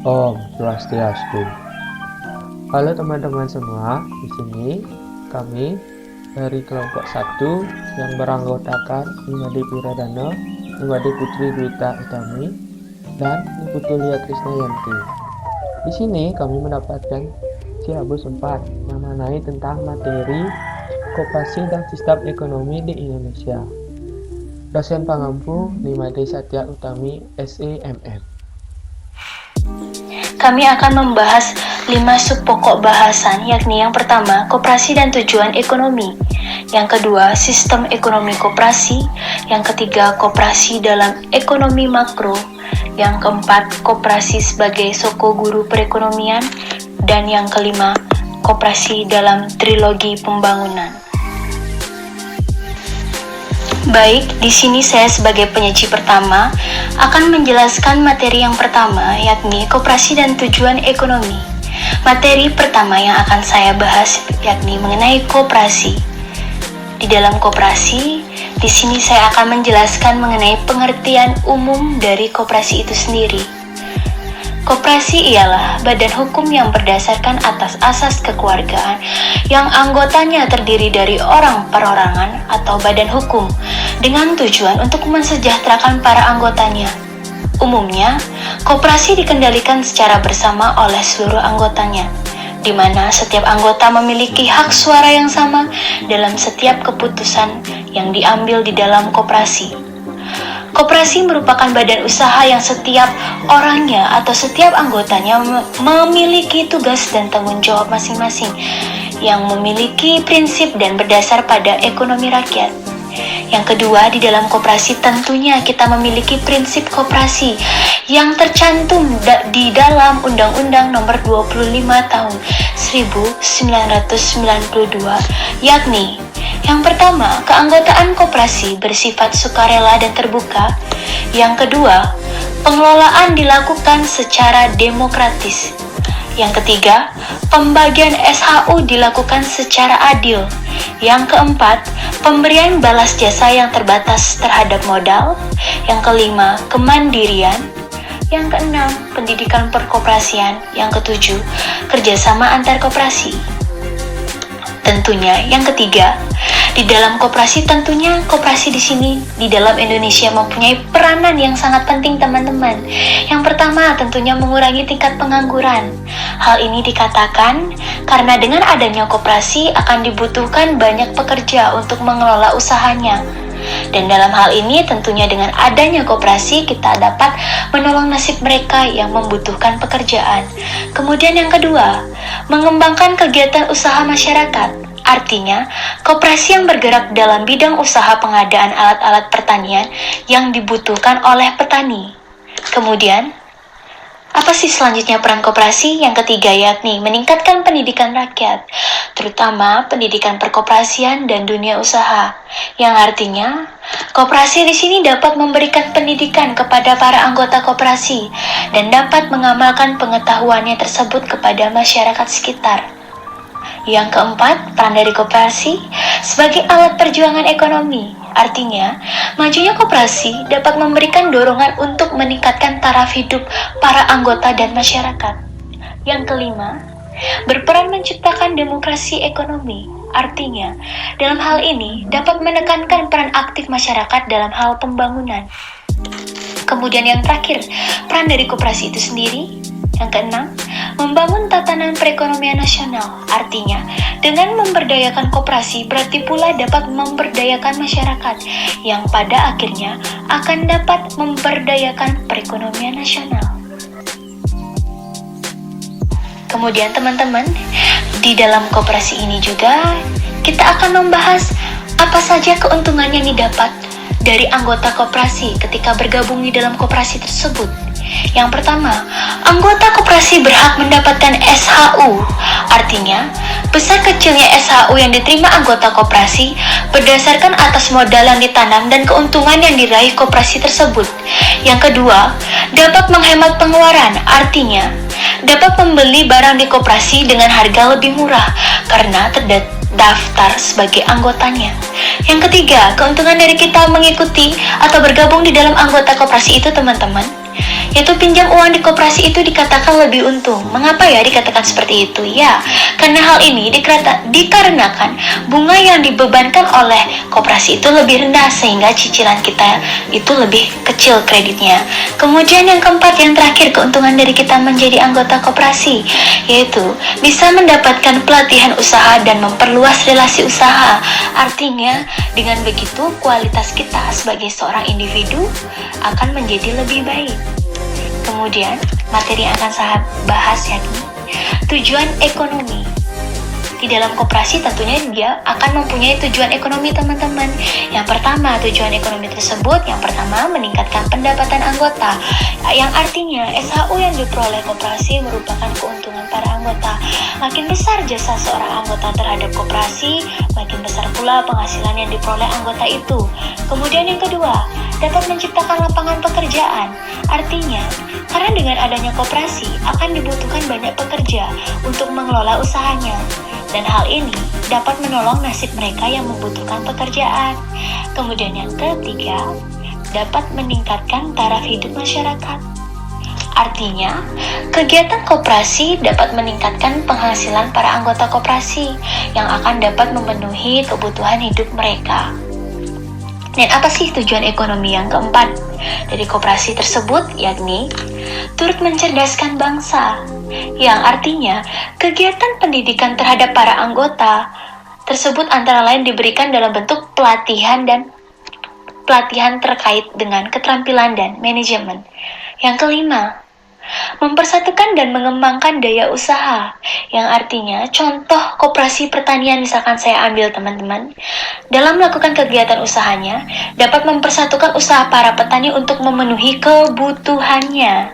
Om Swastiastu. Halo teman-teman semua, di sini kami dari kelompok 1 yang beranggotakan Nimade Piradana, Nimade Putri Dwita Utami, dan Niputulia Krisnayanti. Di sini kami mendapatkan silabus 4 yang mengenai tentang materi koperasi dan sistem ekonomi di Indonesia. Dosen pengampu Nimade Satya Utami, SEMM. Kami akan membahas 5 sub pokok bahasan, yakni yang pertama, koperasi dan tujuan ekonomi. Yang kedua, sistem ekonomi koperasi. Yang ketiga, koperasi dalam ekonomi makro. Yang keempat, koperasi sebagai soko guru perekonomian. Dan yang kelima, koperasi dalam trilogi pembangunan. Baik, di sini saya sebagai penyaji pertama akan menjelaskan materi yang pertama, yakni koperasi dan tujuan ekonomi. Materi pertama yang akan saya bahas yakni mengenai koperasi. Di dalam koperasi, di sini saya akan menjelaskan mengenai pengertian umum dari koperasi itu sendiri. Koperasi ialah badan hukum yang berdasarkan atas asas kekeluargaan yang anggotanya terdiri dari orang perorangan atau badan hukum dengan tujuan untuk mensejahterakan para anggotanya. Umumnya, koperasi dikendalikan secara bersama oleh seluruh anggotanya, di mana setiap anggota memiliki hak suara yang sama dalam setiap keputusan yang diambil di dalam koperasi. Koperasi merupakan badan usaha yang setiap orangnya atau setiap anggotanya memiliki tugas dan tanggung jawab masing-masing, yang memiliki prinsip dan berdasar pada ekonomi rakyat. Yang kedua, di dalam koperasi tentunya kita memiliki prinsip koperasi yang tercantum di dalam Undang-Undang Nomor 25 Tahun 1992, yakni yang pertama, keanggotaan koperasi bersifat sukarela dan terbuka. Yang kedua, pengelolaan dilakukan secara demokratis. Yang ketiga, pembagian SHU dilakukan secara adil. Yang keempat, pemberian balas jasa yang terbatas terhadap modal. Yang kelima, kemandirian. Yang keenam, pendidikan perkoperasian. Yang ketujuh, kerjasama antar koperasi. Tentunya, yang ketiga, di dalam koperasi tentunya koperasi di sini di dalam Indonesia mempunyai peranan yang sangat penting, teman-teman. Yang pertama, tentunya mengurangi tingkat pengangguran. Hal ini dikatakan karena dengan adanya koperasi akan dibutuhkan banyak pekerja untuk mengelola usahanya. Dan dalam hal ini tentunya dengan adanya koperasi kita dapat menolong nasib mereka yang membutuhkan pekerjaan. Kemudian yang kedua, mengembangkan kegiatan usaha masyarakat. Artinya, koperasi yang bergerak dalam bidang usaha pengadaan alat-alat pertanian yang dibutuhkan oleh petani. Kemudian, apa sih selanjutnya peran koperasi? Yang ketiga yakni meningkatkan pendidikan rakyat, terutama pendidikan perkoperasian dan dunia usaha. Yang artinya, koperasi di sini dapat memberikan pendidikan kepada para anggota koperasi dan dapat mengamalkan pengetahuannya tersebut kepada masyarakat sekitar. Yang keempat, peran dari koperasi sebagai alat perjuangan ekonomi. Artinya, majunya koperasi dapat memberikan dorongan untuk meningkatkan taraf hidup para anggota dan masyarakat. Yang kelima, berperan menciptakan demokrasi ekonomi. Artinya, dalam hal ini dapat menekankan peran aktif masyarakat dalam hal pembangunan. Kemudian yang terakhir, peran dari koperasi itu sendiri. Yang keenam, membangun tatanan perekonomian nasional. Artinya, dengan memberdayakan koperasi berarti pula dapat memberdayakan masyarakat yang pada akhirnya akan dapat memberdayakan perekonomian nasional. Kemudian teman-teman, di dalam koperasi ini juga kita akan membahas apa saja keuntungan yang didapat dari anggota koperasi ketika bergabung di dalam koperasi tersebut. Yang pertama, anggota koperasi berhak mendapatkan SHU. Artinya, besar kecilnya SHU yang diterima anggota koperasi berdasarkan atas modal yang ditanam dan keuntungan yang diraih koperasi tersebut. Yang kedua, dapat menghemat pengeluaran. Artinya, dapat membeli barang di koperasi dengan harga lebih murah karena terdaftar sebagai anggotanya. Yang ketiga, keuntungan dari kita mengikuti atau bergabung di dalam anggota koperasi itu, teman-teman. yaitu pinjam uang di koperasi itu dikatakan lebih untung. Mengapa ya dikatakan seperti itu? Ya, karena hal ini dikarenakan bunga yang dibebankan oleh koperasi itu lebih rendah sehingga cicilan kita itu lebih kecil kreditnya. Kemudian yang keempat, yang terakhir, keuntungan dari kita menjadi anggota koperasi, yaitu bisa mendapatkan pelatihan usaha dan memperluas relasi usaha. Artinya, dengan begitu kualitas kita sebagai seorang individu akan menjadi lebih baik. Kemudian, materi yang akan saya bahas yakni tujuan ekonomi. Di dalam koperasi tentunya dia akan mempunyai tujuan ekonomi, teman-teman. Yang pertama, tujuan ekonomi tersebut yang pertama meningkatkan pendapatan anggota, yang artinya SHU yang diperoleh koperasi merupakan keuntungan para anggota. Makin besar jasa seorang anggota terhadap koperasi, makin besar pula penghasilan yang diperoleh anggota itu. Kemudian yang kedua, dapat menciptakan lapangan pekerjaan. Artinya, karena dengan adanya koperasi akan dibutuhkan banyak pekerja untuk mengelola usahanya. Dan hal ini dapat menolong nasib mereka yang membutuhkan pekerjaan. Kemudian yang ketiga, dapat meningkatkan taraf hidup masyarakat. Artinya, kegiatan koperasi dapat meningkatkan penghasilan para anggota koperasi yang akan dapat memenuhi kebutuhan hidup mereka. Dan apa sih tujuan ekonomi yang keempat dari koperasi tersebut? Yakni turut mencerdaskan bangsa, yang artinya kegiatan pendidikan terhadap para anggota tersebut antara lain diberikan dalam bentuk pelatihan terkait dengan keterampilan dan manajemen. Yang kelima, mempersatukan dan mengembangkan daya usaha, yang artinya contoh koperasi pertanian misalkan saya ambil teman-teman, dalam melakukan kegiatan usahanya dapat mempersatukan usaha para petani untuk memenuhi kebutuhannya.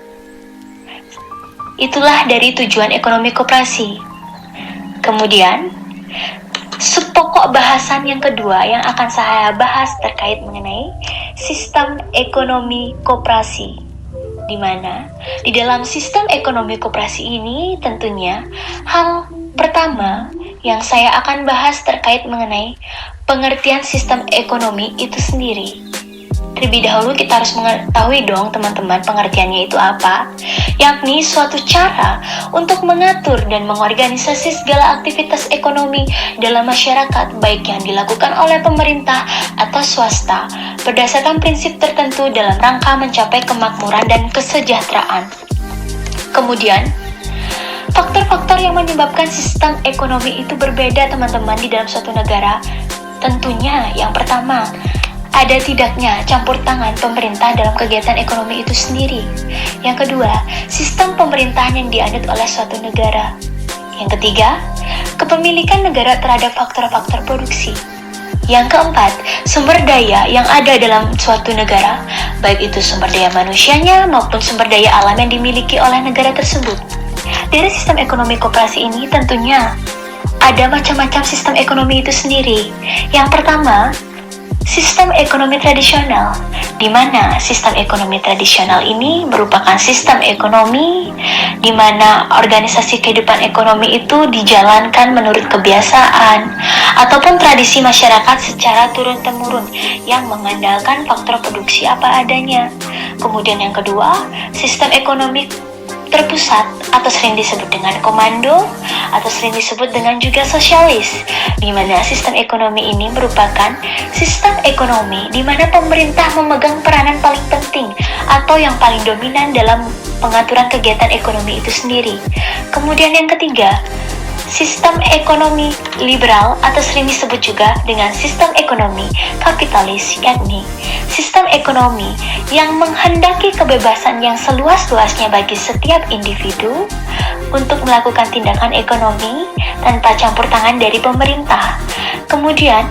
Itulah dari tujuan ekonomi koperasi. Kemudian, pokok bahasan yang kedua yang akan saya bahas terkait mengenai sistem ekonomi koperasi, di mana di dalam sistem ekonomi koperasi ini tentunya hal pertama yang saya akan bahas terkait mengenai pengertian sistem ekonomi itu sendiri. Terlebih dahulu kita harus mengetahui dong teman-teman pengertiannya itu apa, yakni suatu cara untuk mengatur dan mengorganisasi segala aktivitas ekonomi dalam masyarakat baik yang dilakukan oleh pemerintah atau swasta berdasarkan prinsip tertentu dalam rangka mencapai kemakmuran dan kesejahteraan. Kemudian, faktor-faktor yang menyebabkan sistem ekonomi itu berbeda teman-teman di dalam suatu negara. Tentunya yang pertama, ada tidaknya campur tangan pemerintah dalam kegiatan ekonomi itu sendiri. Yang kedua, sistem pemerintahan yang dianut oleh suatu negara. Yang ketiga, kepemilikan negara terhadap faktor-faktor produksi. Yang keempat, sumber daya yang ada dalam suatu negara, baik itu sumber daya manusianya maupun sumber daya alam yang dimiliki oleh negara tersebut. Dari sistem ekonomi koperasi ini tentunya ada macam-macam sistem ekonomi itu sendiri. Yang pertama, sistem ekonomi tradisional, di mana sistem ekonomi tradisional ini merupakan sistem ekonomi di mana organisasi kehidupan ekonomi itu dijalankan menurut kebiasaan ataupun tradisi masyarakat secara turun-temurun yang mengandalkan faktor produksi apa adanya. Kemudian yang kedua, sistem ekonomi terpusat atau sering disebut dengan komando atau sering disebut dengan juga sosialis, di mana sistem ekonomi ini merupakan sistem ekonomi di mana pemerintah memegang peranan paling penting atau yang paling dominan dalam pengaturan kegiatan ekonomi itu sendiri. Kemudian yang ketiga, sistem ekonomi liberal atau sering disebut juga dengan sistem ekonomi kapitalis, yakni sistem ekonomi yang menghendaki kebebasan yang seluas-luasnya bagi setiap individu untuk melakukan tindakan ekonomi tanpa campur tangan dari pemerintah. Kemudian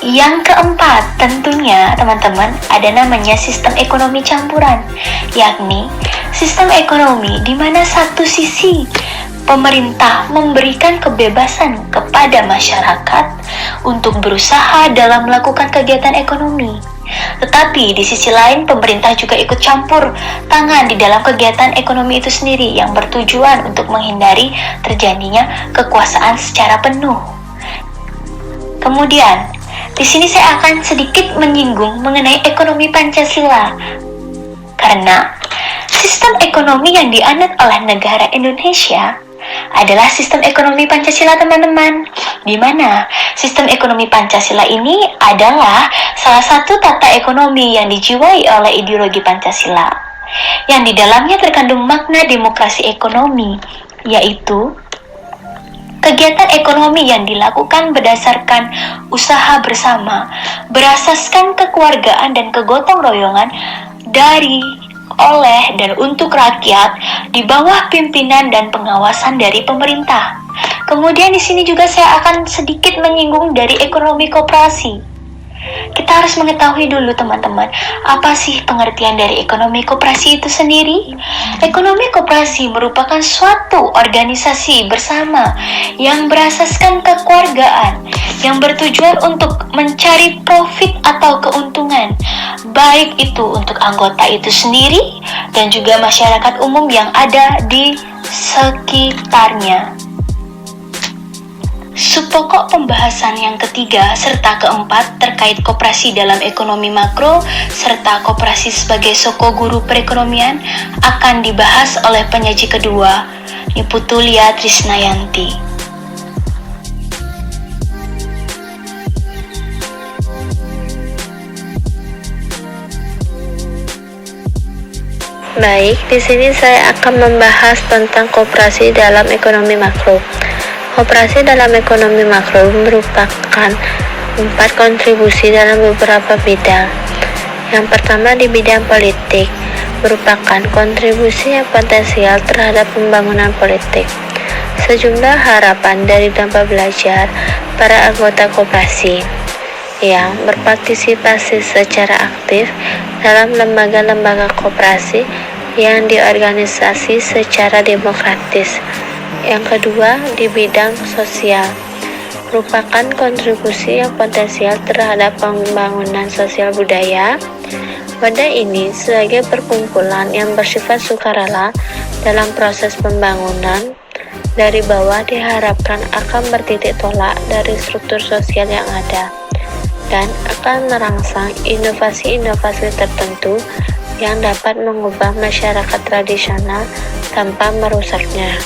yang keempat tentunya teman-teman ada namanya sistem ekonomi campuran, yakni sistem ekonomi di mana satu sisi pemerintah memberikan kebebasan kepada masyarakat untuk berusaha dalam melakukan kegiatan ekonomi. Tetapi di sisi lain pemerintah juga ikut campur tangan di dalam kegiatan ekonomi itu sendiri yang bertujuan untuk menghindari terjadinya kekuasaan secara penuh. Kemudian, di sini saya akan sedikit menyinggung mengenai ekonomi Pancasila. Karena sistem ekonomi yang dianut oleh negara Indonesia adalah sistem ekonomi Pancasila, teman-teman. Di mana sistem ekonomi Pancasila ini adalah salah satu tata ekonomi yang dijiwai oleh ideologi Pancasila, yang di dalamnya terkandung makna demokrasi ekonomi, yaitu kegiatan ekonomi yang dilakukan berdasarkan usaha bersama, berasaskan kekeluargaan dan kegotong royongan dari, oleh, dan untuk rakyat di bawah pimpinan dan pengawasan dari pemerintah. Kemudian di sini juga saya akan sedikit menyinggung dari ekonomi koperasi. Kita harus mengetahui dulu, teman-teman, apa sih pengertian dari ekonomi koperasi itu sendiri? Ekonomi koperasi merupakan suatu organisasi bersama yang berasaskan kekeluargaan, yang bertujuan untuk mencari profit atau keuntungan, baik itu untuk anggota itu sendiri dan juga masyarakat umum yang ada di sekitarnya. Subpokok pembahasan yang ketiga serta keempat terkait koperasi dalam ekonomi makro serta koperasi sebagai soko guru perekonomian akan dibahas oleh penyaji kedua, Niputu Lia Trisnayanti. Baik, di sini saya akan membahas tentang koperasi dalam ekonomi makro. Koperasi dalam ekonomi makro merupakan 4 kontribusi dalam beberapa bidang. Yang pertama di bidang politik, merupakan kontribusi yang potensial terhadap pembangunan politik. Sejumlah harapan dari tanpa belajar para anggota koperasi yang berpartisipasi secara aktif dalam lembaga-lembaga koperasi yang diorganisasi secara demokratis. Yang kedua, di bidang sosial, merupakan kontribusi yang potensial terhadap pembangunan sosial budaya. Wadah ini sebagai perkumpulan yang bersifat sukarela dalam proses pembangunan dari bawah diharapkan akan bertitik tolak dari struktur sosial yang ada dan akan merangsang inovasi-inovasi tertentu yang dapat mengubah masyarakat tradisional tanpa merusaknya.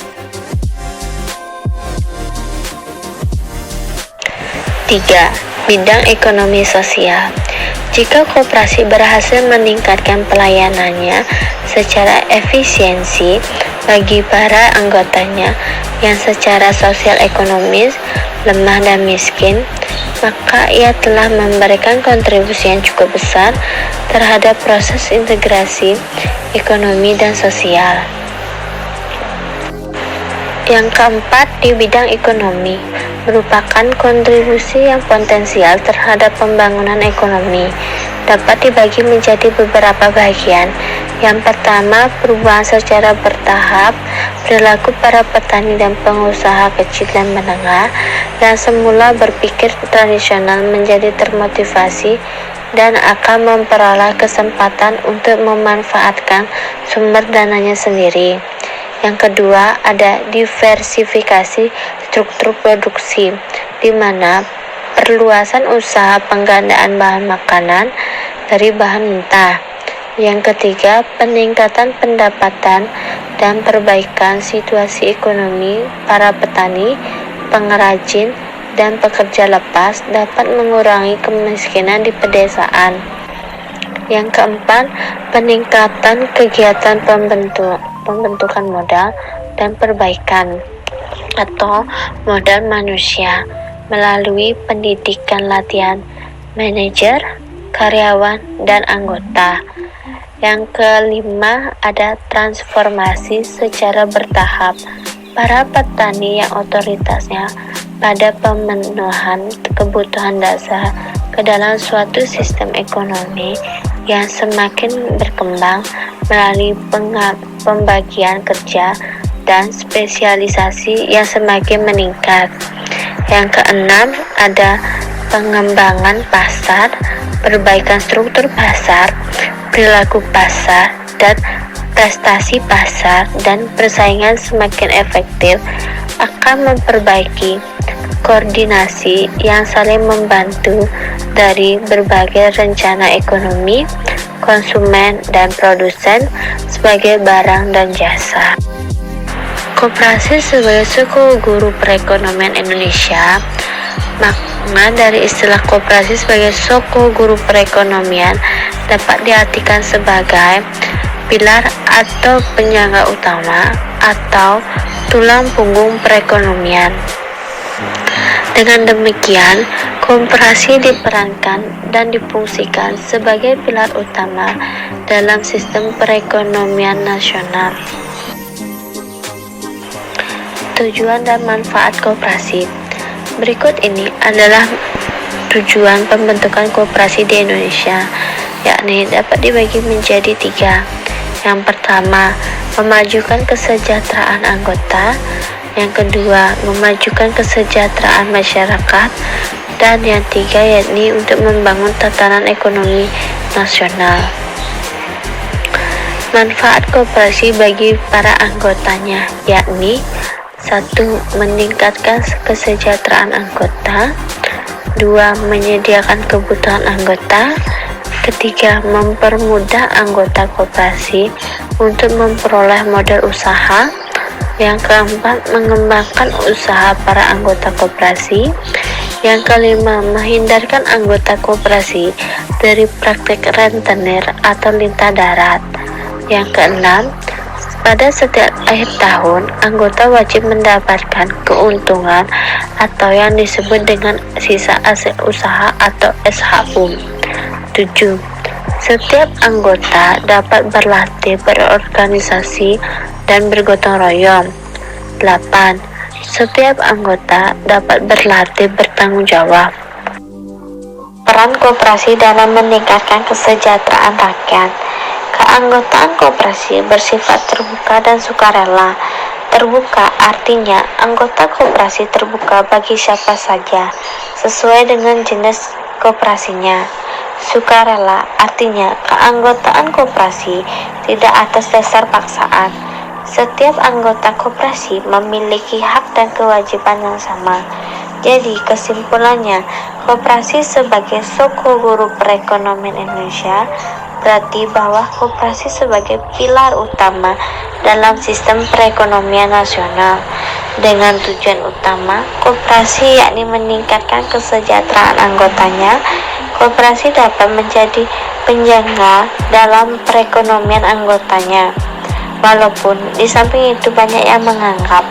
3. Bidang ekonomi sosial. Jika koperasi berhasil meningkatkan pelayanannya secara efisiensi bagi para anggotanya yang secara sosial ekonomis lemah dan miskin, maka ia telah memberikan kontribusi yang cukup besar terhadap proses integrasi ekonomi dan sosial. Yang keempat, di bidang ekonomi, merupakan kontribusi yang potensial terhadap pembangunan ekonomi. Dapat dibagi menjadi beberapa bagian. Yang pertama, perubahan secara bertahap perilaku para petani dan pengusaha kecil dan menengah yang semula berpikir tradisional menjadi termotivasi dan akan memperoleh kesempatan untuk memanfaatkan sumber dananya sendiri. Yang kedua, ada diversifikasi struktur produksi, di mana perluasan usaha penggandaan bahan makanan dari bahan mentah. Yang ketiga, peningkatan pendapatan dan perbaikan situasi ekonomi para petani, pengrajin, dan pekerja lepas dapat mengurangi kemiskinan di pedesaan. Yang keempat, peningkatan kegiatan pembentukan modal dan perbaikan atau modal manusia melalui pendidikan latihan manajer, karyawan, dan anggota. Yang kelima, ada transformasi secara bertahap para petani yang otoritasnya pada pemenuhan kebutuhan dasar ke dalam suatu sistem ekonomi yang semakin berkembang melalui pembagian kerja dan spesialisasi yang semakin meningkat. Yang keenam, ada pengembangan pasar, perbaikan struktur pasar, perilaku pasar, dan prestasi pasar dan persaingan semakin efektif akan memperbaiki koordinasi yang saling membantu dari berbagai rencana ekonomi, konsumen, dan produsen sebagai barang dan jasa. Koperasi sebagai suku guru perekonomian Indonesia. Makna dari istilah koperasi sebagai suku guru perekonomian dapat diartikan sebagai pilar atau penyangga utama atau tulang punggung perekonomian. Dengan demikian, koperasi diperankan dan difungsikan sebagai pilar utama dalam sistem perekonomian nasional. Tujuan dan manfaat koperasi. Berikut ini adalah tujuan pembentukan koperasi di Indonesia, yakni dapat dibagi menjadi 3. Yang pertama, memajukan kesejahteraan anggota. Yang kedua, memajukan kesejahteraan masyarakat. Dan yang 3, yakni untuk membangun tatanan ekonomi nasional. Manfaat koperasi bagi para anggotanya, yakni 1. Meningkatkan kesejahteraan anggota. 2. Menyediakan kebutuhan anggota. Ketiga, mempermudah anggota koperasi untuk memperoleh modal usaha. Yang keempat, mengembangkan usaha para anggota koperasi. Yang kelima, menghindarkan anggota koperasi dari praktik rentenir atau lintah darat. Yang keenam, pada setiap akhir tahun, anggota wajib mendapatkan keuntungan atau yang disebut dengan sisa hasil usaha atau SHU. 7. Setiap anggota dapat berlatih berorganisasi dan bergotong royong. 8. Setiap anggota dapat berlatih bertanggung jawab. Peran koperasi dalam meningkatkan kesejahteraan rakyat. Keanggotaan koperasi bersifat terbuka dan sukarela. Terbuka artinya anggota koperasi terbuka bagi siapa saja, sesuai dengan jenis koperasinya. Sukarela artinya keanggotaan koperasi tidak atas dasar paksaan. Setiap anggota koperasi memiliki hak dan kewajiban yang sama. Jadi kesimpulannya, koperasi sebagai suku guru perekonomian Indonesia berarti bahwa koperasi sebagai pilar utama dalam sistem perekonomian nasional dengan tujuan utama koperasi yakni meningkatkan kesejahteraan anggotanya. Koperasi dapat menjadi penjangka dalam perekonomian anggotanya. Walaupun di samping itu banyak yang menganggap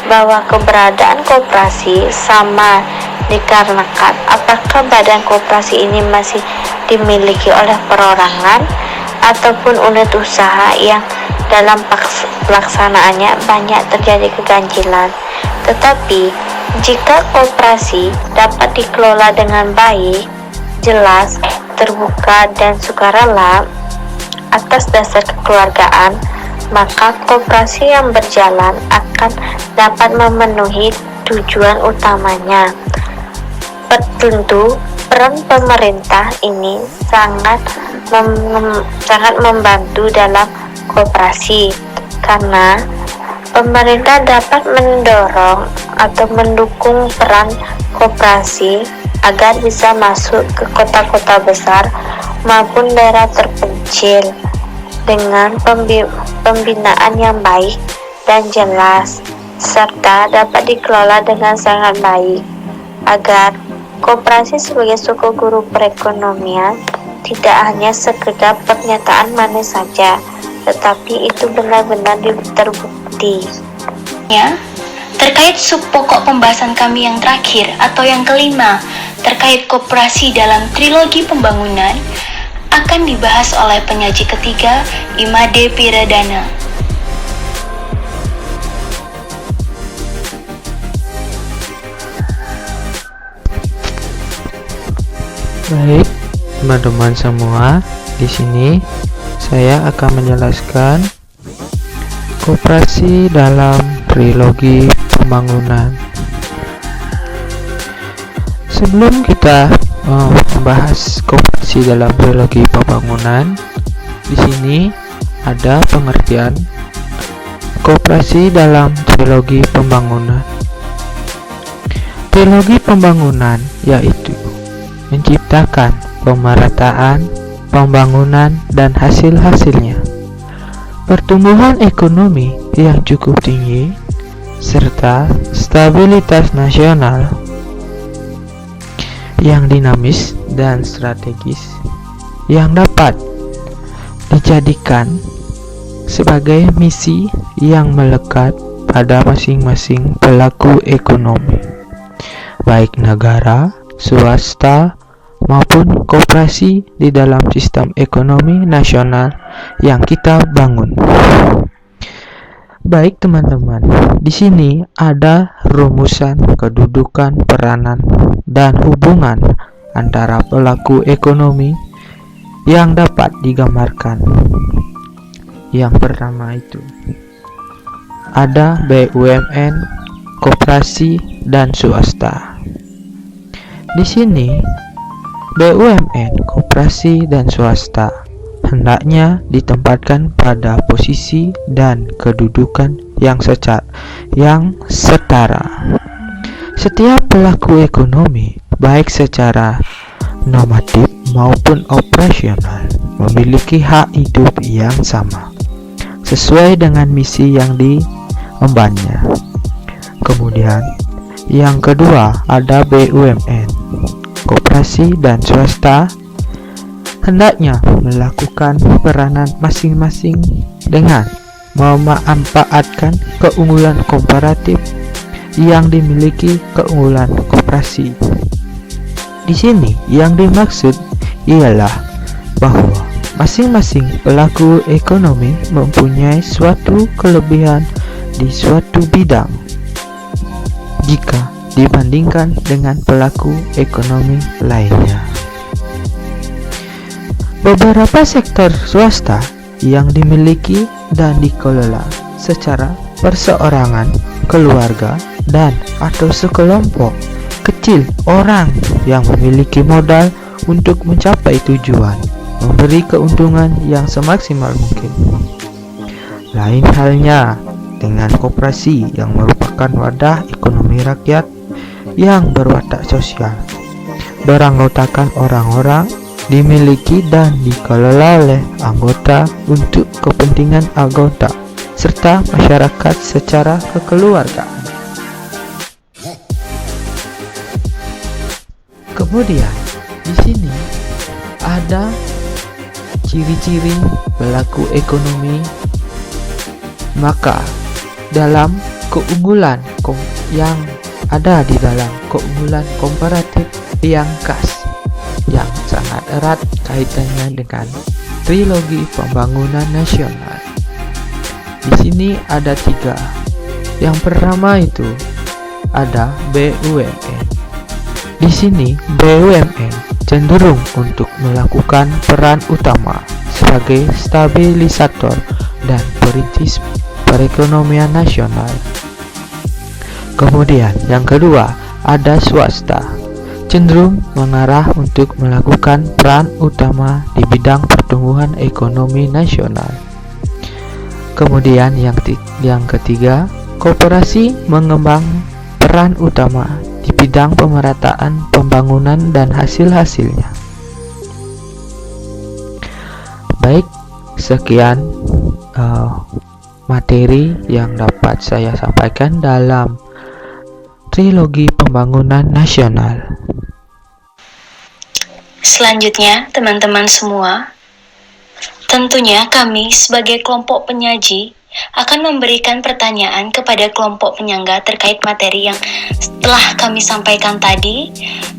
bahwa keberadaan koperasi sama dikarenakan apakah badan koperasi ini masih dimiliki oleh perorangan ataupun unit usaha yang dalam pelaksanaannya banyak terjadi keganjilan. Tetapi jika koperasi dapat dikelola dengan baik, jelas, terbuka dan sukarela atas dasar kekeluargaan, maka koperasi yang berjalan akan dapat memenuhi tujuan utamanya. Tentu peran pemerintah ini sangat membantu dalam koperasi, karena pemerintah dapat mendorong atau mendukung peran koperasi agar bisa masuk ke kota-kota besar maupun daerah terpencil dengan pembinaan yang baik dan jelas, serta dapat dikelola dengan sangat baik, agar koperasi sebagai suku guru perekonomian tidak hanya sekedar pernyataan manis saja, tetapi itu benar-benar terbukti. Ya, terkait subpokok pembahasan kami yang terakhir atau yang kelima terkait koperasi dalam trilogi pembangunan akan dibahas oleh penyaji ketiga, Imade Piradana. Baik, teman-teman semua, di sini saya akan menjelaskan koperasi dalam trilogi pembangunan. Sebelum kita membahas koperasi dalam trilogi pembangunan, di sini ada pengertian koperasi dalam trilogi pembangunan. Trilogi pembangunan yaitu menciptakan pemerataan pembangunan dan hasil-hasilnya, pertumbuhan ekonomi yang cukup tinggi, serta stabilitas nasional yang dinamis dan strategis yang dapat dijadikan sebagai misi yang melekat pada masing-masing pelaku ekonomi, baik negara, swasta, maupun koperasi di dalam sistem ekonomi nasional yang kita bangun. Baik teman-teman, di sini ada rumusan kedudukan, peranan, dan hubungan antara pelaku ekonomi yang dapat digambarkan. Yang pertama itu ada BUMN, koperasi, dan swasta. Di sini BUMN, koperasi, dan swasta hendaknya ditempatkan pada posisi dan kedudukan yang setara. Setiap pelaku ekonomi, baik secara normatif maupun operasional, memiliki hak hidup yang sama, sesuai dengan misi yang diembannya. Kemudian, yang kedua ada BUMN, koperasi, dan swasta hendaknya melakukan peranan masing-masing dengan memanfaatkan keunggulan komparatif yang dimiliki keunggulan koperasi. Di sini yang dimaksud ialah bahwa masing-masing pelaku ekonomi mempunyai suatu kelebihan di suatu bidang jika dibandingkan dengan pelaku ekonomi lainnya. Beberapa sektor swasta yang dimiliki dan dikelola secara perseorangan, keluarga, dan atau sekelompok kecil orang yang memiliki modal untuk mencapai tujuan, memberi keuntungan yang semaksimal mungkin. Lain halnya dengan koperasi yang merupakan wadah ekonomi rakyat yang berwatak sosial, beranggotakan orang-orang, dimiliki dan dikelola oleh anggota untuk kepentingan anggota serta masyarakat secara kekeluargaan. Kemudian di sini ada ciri-ciri pelaku ekonomi. Maka dalam keunggulan yang ada di dalam keunggulan komparatif yang khas yang sangat erat kaitannya dengan trilogi pembangunan nasional. Di sini ada 3. Yang pertama itu ada BUMN. Di sini BUMN cenderung untuk melakukan peran utama sebagai stabilisator dan perintis perekonomian nasional. Kemudian yang kedua ada swasta, cenderung mengarah untuk melakukan peran utama di bidang pertumbuhan ekonomi nasional. Kemudian yang ketiga, koperasi mengemban peran utama di bidang pemerataan pembangunan dan hasil-hasilnya. Baik, sekian materi yang dapat saya sampaikan dalam trilogi pembangunan nasional. Selanjutnya, teman-teman semua, tentunya kami sebagai kelompok penyaji akan memberikan pertanyaan kepada kelompok penyangga terkait materi yang telah kami sampaikan tadi.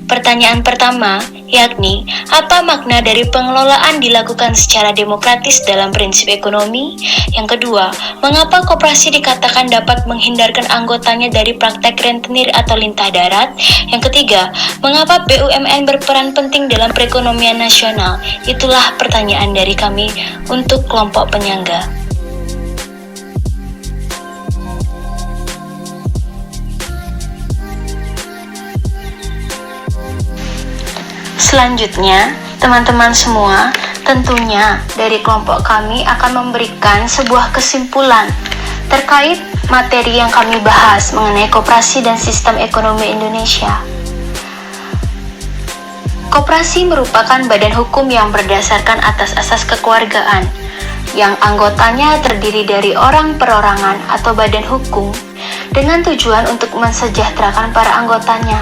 Pertanyaan pertama yakni, apa makna dari pengelolaan dilakukan secara demokratis dalam prinsip ekonomi? Yang kedua, mengapa koperasi dikatakan dapat menghindarkan anggotanya dari praktek rentenir atau lintah darat? Yang ketiga, mengapa BUMN berperan penting dalam perekonomian nasional? Itulah pertanyaan dari kami untuk kelompok penyangga. Selanjutnya, teman-teman semua, tentunya dari kelompok kami akan memberikan sebuah kesimpulan terkait materi yang kami bahas mengenai koperasi dan sistem ekonomi Indonesia. Koperasi merupakan badan hukum yang berdasarkan atas asas kekeluargaan, yang anggotanya terdiri dari orang perorangan atau badan hukum dengan tujuan untuk mensejahterakan para anggotanya.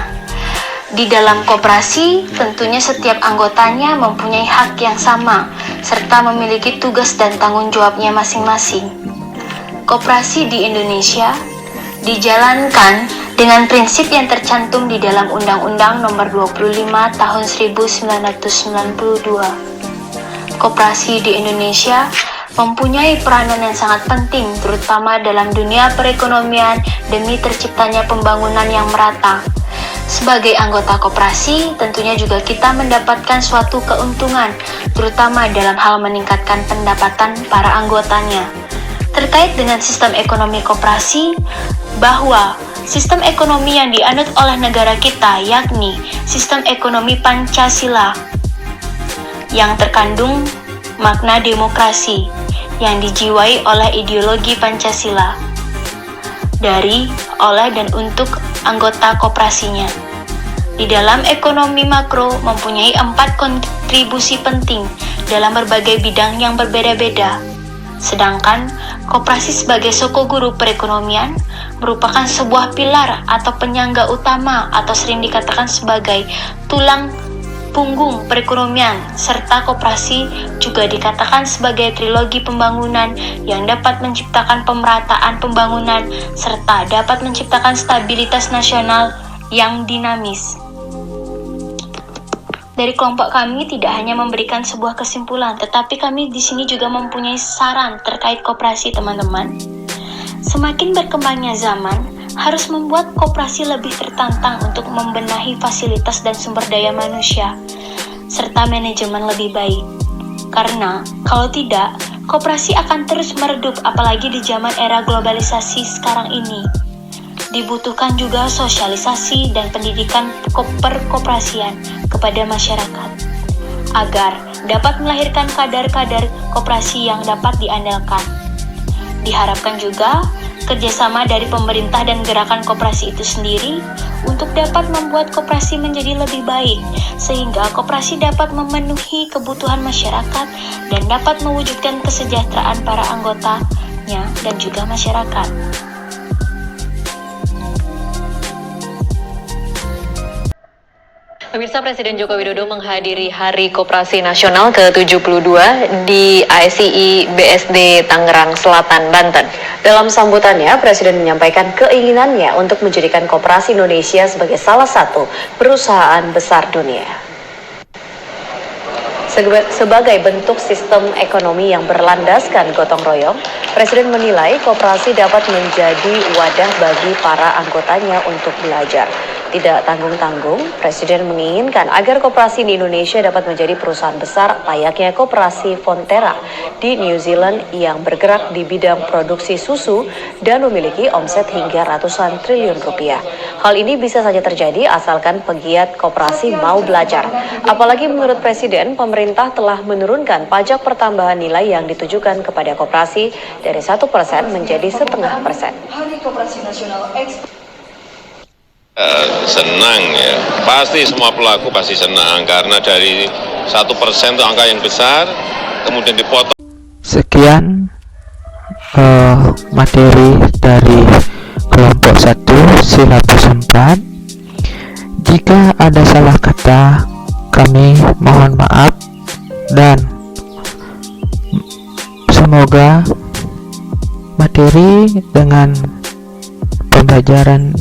Di dalam koperasi, tentunya setiap anggotanya mempunyai hak yang sama, serta memiliki tugas dan tanggung jawabnya masing-masing. Koperasi di Indonesia dijalankan dengan prinsip yang tercantum di dalam Undang-Undang Nomor 25 Tahun 1992. Koperasi di Indonesia mempunyai peranan yang sangat penting, terutama dalam dunia perekonomian demi terciptanya pembangunan yang merata. Sebagai anggota koperasi, tentunya juga kita mendapatkan suatu keuntungan, terutama dalam hal meningkatkan pendapatan para anggotanya. Terkait dengan sistem ekonomi koperasi, bahwa sistem ekonomi yang dianut oleh negara kita yakni sistem ekonomi Pancasila yang terkandung makna demokrasi yang dijiwai oleh ideologi Pancasila dari, oleh, dan untuk anggota koperasinya. Di dalam ekonomi makro mempunyai 4 kontribusi penting dalam berbagai bidang yang berbeda-beda. Sedangkan koperasi sebagai sokoguru perekonomian merupakan sebuah pilar atau penyangga utama atau sering dikatakan sebagai tulang punggung perekonomian, serta koperasi juga dikatakan sebagai trilogi pembangunan yang dapat menciptakan pemerataan pembangunan serta dapat menciptakan stabilitas nasional yang dinamis. Dari kelompok kami tidak hanya memberikan sebuah kesimpulan, tetapi kami di sini juga mempunyai saran terkait koperasi, teman-teman. Semakin berkembangnya zaman, harus membuat koperasi lebih tertantang untuk membenahi fasilitas dan sumber daya manusia, serta manajemen lebih baik. Karena, kalau tidak, koperasi akan terus meredup apalagi di zaman era globalisasi sekarang ini. Dibutuhkan juga sosialisasi dan pendidikan perkoperasian kepada masyarakat, agar dapat melahirkan kadar-kadar koperasi yang dapat diandalkan. Diharapkan juga kerjasama dari pemerintah dan gerakan koperasi itu sendiri untuk dapat membuat koperasi menjadi lebih baik, sehingga koperasi dapat memenuhi kebutuhan masyarakat dan dapat mewujudkan kesejahteraan para anggotanya dan juga masyarakat. Pemirsa, Presiden Joko Widodo menghadiri Hari Koperasi Nasional ke-72 di ASII BSD Tangerang Selatan, Banten. Dalam sambutannya, Presiden menyampaikan keinginannya untuk menjadikan koperasi Indonesia sebagai salah satu perusahaan besar dunia. Sebagai bentuk sistem ekonomi yang berlandaskan gotong royong, Presiden menilai koperasi dapat menjadi wadah bagi para anggotanya untuk belajar. Tidak tanggung-tanggung, Presiden menginginkan agar koperasi di Indonesia dapat menjadi perusahaan besar layaknya koperasi Fonterra di New Zealand yang bergerak di bidang produksi susu dan memiliki omset hingga ratusan triliun rupiah. Hal ini bisa saja terjadi asalkan pegiat koperasi mau belajar. Apalagi menurut Presiden, pemerintah telah menurunkan pajak pertambahan nilai yang ditujukan kepada koperasi dari 1% menjadi 0,5%. Hari Koperasi Nasional senang ya, pasti semua pelaku pasti senang karena dari 1% itu angka yang besar, kemudian dipotong. Sekian materi dari kelompok 1 silabus 4. Jika ada salah kata, kami mohon maaf dan semoga materi dengan pembelajaran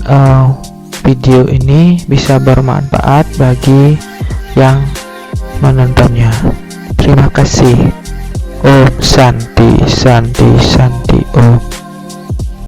video ini bisa bermanfaat bagi yang menontonnya. Terima kasih. Om Santi Santi Santi Om.